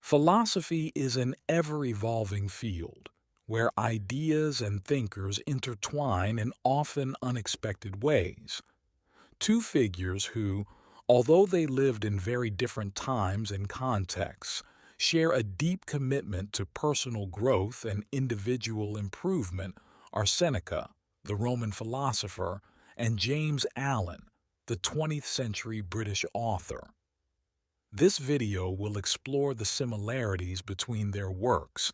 Philosophy is an ever-evolving field where ideas and thinkers intertwine in often unexpected ways. Two figures who, although they lived in very different times and contexts, share a deep commitment to personal growth and individual improvement are Seneca, the Roman philosopher, and James Allen, the 20th century British author. This video will explore the similarities between their works,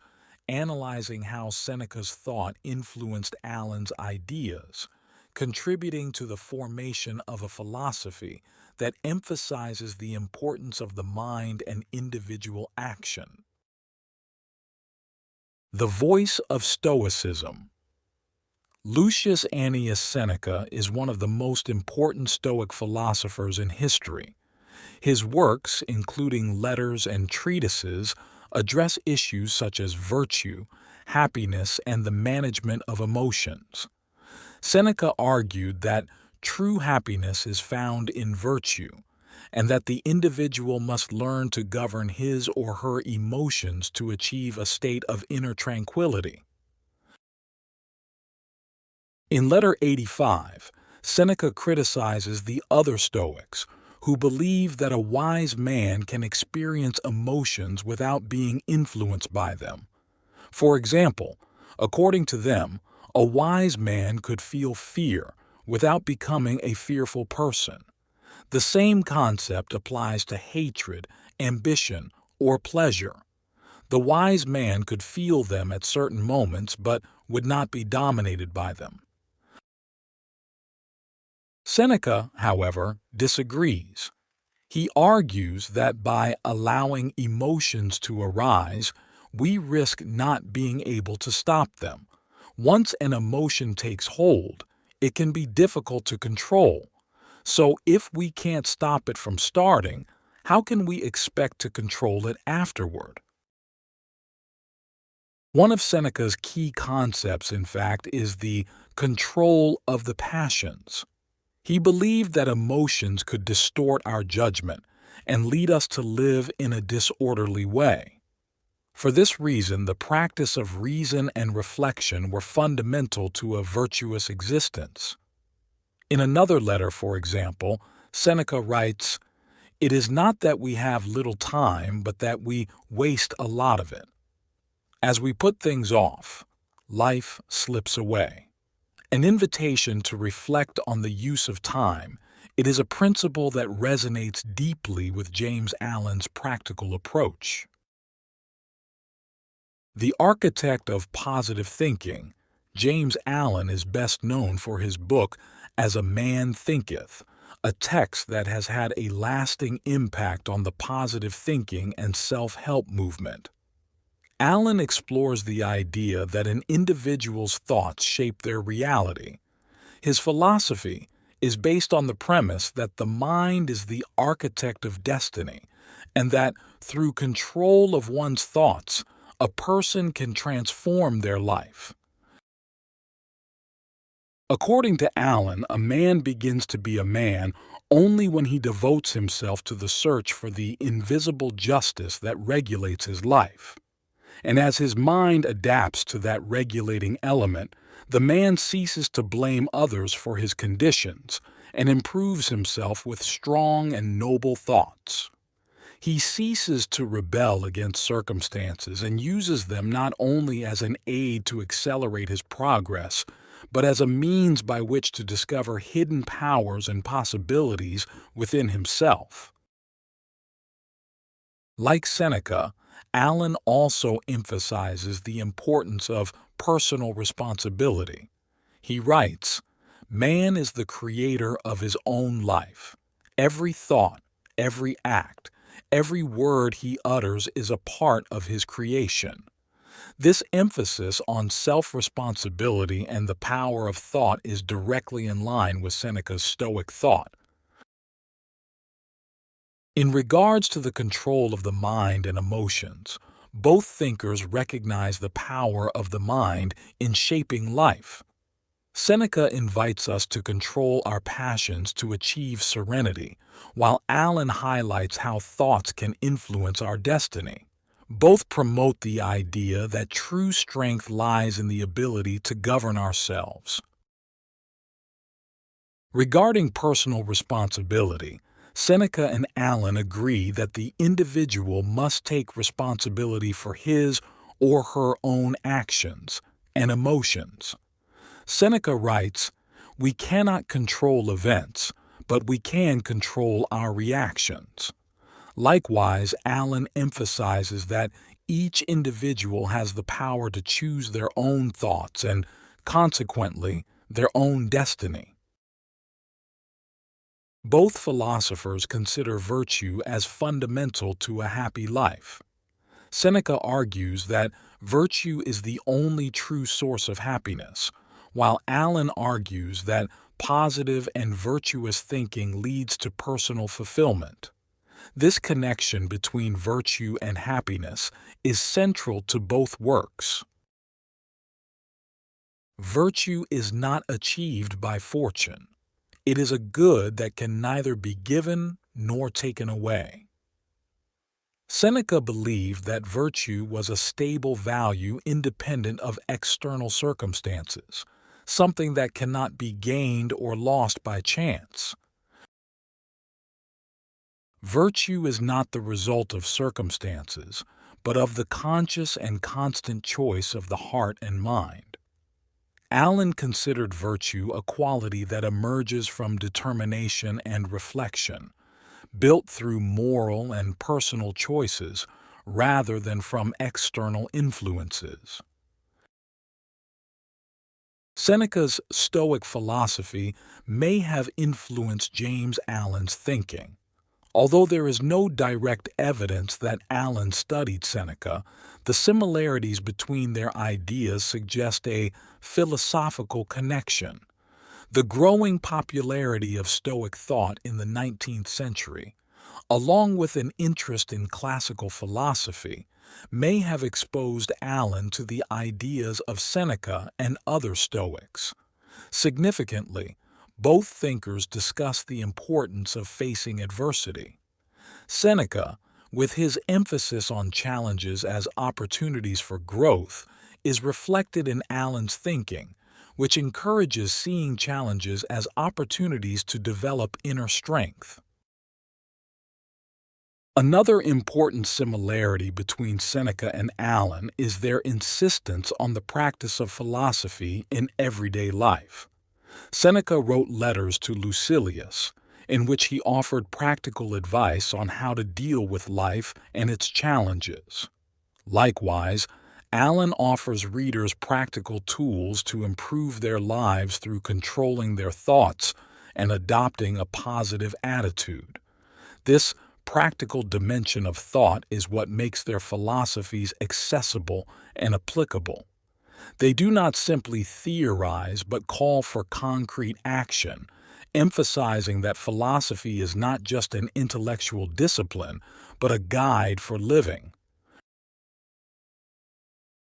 analyzing how Seneca's thought influenced Allen's ideas, contributing to the formation of a philosophy that emphasizes the importance of the mind and individual action. The voice of Stoicism. Lucius Annius Seneca is one of the most important Stoic philosophers in history. His works, including letters and treatises, address issues such as virtue, happiness, and the management of emotions. Seneca argued that true happiness is found in virtue, and that the individual must learn to govern his or her emotions to achieve a state of inner tranquility. In Letter 85, Seneca criticizes the other Stoics, who believe that a wise man can experience emotions without being influenced by them. For example, according to them, a wise man could feel fear without becoming a fearful person. The same concept applies to hatred, ambition, or pleasure. The wise man could feel them at certain moments but would not be dominated by them. Seneca, however, disagrees. He argues that by allowing emotions to arise, we risk not being able to stop them. Once an emotion takes hold, it can be difficult to control. So if we can't stop it from starting, how can we expect to control it afterward? One of Seneca's key concepts, in fact, is the control of the passions. He believed that emotions could distort our judgment and lead us to live in a disorderly way. For this reason, the practice of reason and reflection were fundamental to a virtuous existence. In another letter, for example, Seneca writes, "It is not that we have little time, but that we waste a lot of it. As we put things off, life slips away." An invitation to reflect on the use of time, it is a principle that resonates deeply with James Allen's practical approach. The architect of positive thinking, James Allen is best known for his book As a Man Thinketh, a text that has had a lasting impact on the positive thinking and self-help movement. Allen explores the idea that an individual's thoughts shape their reality. His philosophy is based on the premise that the mind is the architect of destiny, and that through control of one's thoughts, a person can transform their life. According to Allen, a man begins to be a man only when he devotes himself to the search for the invisible justice that regulates his life. And as his mind adapts to that regulating element, the man ceases to blame others for his conditions and improves himself with strong and noble thoughts. He ceases to rebel against circumstances and uses them not only as an aid to accelerate his progress, but as a means by which to discover hidden powers and possibilities within himself. Like Seneca, Allen also emphasizes the importance of personal responsibility. He writes, "Man is the creator of his own life. Every thought, every act, every word he utters is a part of his creation." This emphasis on self-responsibility and the power of thought is directly in line with Seneca's Stoic thought. In regards to the control of the mind and emotions, both thinkers recognize the power of the mind in shaping life. Seneca invites us to control our passions to achieve serenity, while Allen highlights how thoughts can influence our destiny. Both promote the idea that true strength lies in the ability to govern ourselves. Regarding personal responsibility, Seneca and Allen agree that the individual must take responsibility for his or her own actions and emotions. Seneca writes, "We cannot control events, but we can control our reactions." Likewise, Allen emphasizes that each individual has the power to choose their own thoughts and, consequently, their own destiny. Both philosophers consider virtue as fundamental to a happy life. Seneca argues that virtue is the only true source of happiness, while Allen argues that positive and virtuous thinking leads to personal fulfillment. This connection between virtue and happiness is central to both works. Virtue is not achieved by fortune. It is a good that can neither be given nor taken away. Seneca believed that virtue was a stable value independent of external circumstances, something that cannot be gained or lost by chance. Virtue is not the result of circumstances, but of the conscious and constant choice of the heart and mind. Allen considered virtue a quality that emerges from determination and reflection, built through moral and personal choices rather than from external influences. Seneca's Stoic philosophy may have influenced James Allen's thinking. Although there is no direct evidence that Allen studied Seneca, the similarities between their ideas suggest a philosophical connection. The growing popularity of Stoic thought in the 19th century, along with an interest in classical philosophy, may have exposed Allen to the ideas of Seneca and other Stoics. Significantly, both thinkers discuss the importance of facing adversity. Seneca, with his emphasis on challenges as opportunities for growth, is reflected in Allen's thinking, which encourages seeing challenges as opportunities to develop inner strength. Another important similarity between Seneca and Allen is their insistence on the practice of philosophy in everyday life. Seneca wrote letters to Lucilius, in which he offered practical advice on how to deal with life and its challenges. Likewise, Allen offers readers practical tools to improve their lives through controlling their thoughts and adopting a positive attitude. This practical dimension of thought is what makes their philosophies accessible and applicable. They do not simply theorize but call for concrete action, emphasizing that philosophy is not just an intellectual discipline, but a guide for living.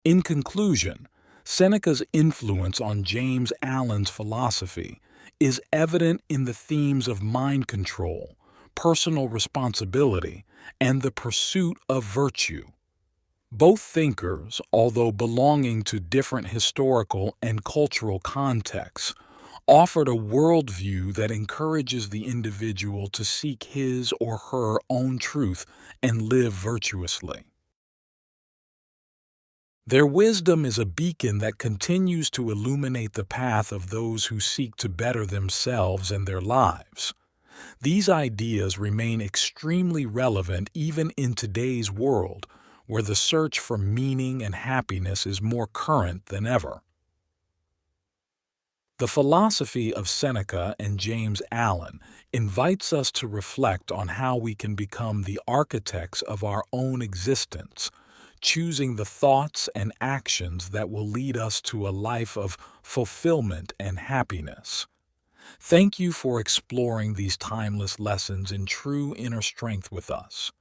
In conclusion, Seneca's influence on James Allen's philosophy is evident in the themes of mind control, personal responsibility, and the pursuit of virtue. Both thinkers, although belonging to different historical and cultural contexts, offered a worldview that encourages the individual to seek his or her own truth and live virtuously. Their wisdom is a beacon that continues to illuminate the path of those who seek to better themselves and their lives. These ideas remain extremely relevant even in today's world, where the search for meaning and happiness is more current than ever. The philosophy of Seneca and James Allen invites us to reflect on how we can become the architects of our own existence, choosing the thoughts and actions that will lead us to a life of fulfillment and happiness. Thank you for exploring these timeless lessons in true inner strength with us.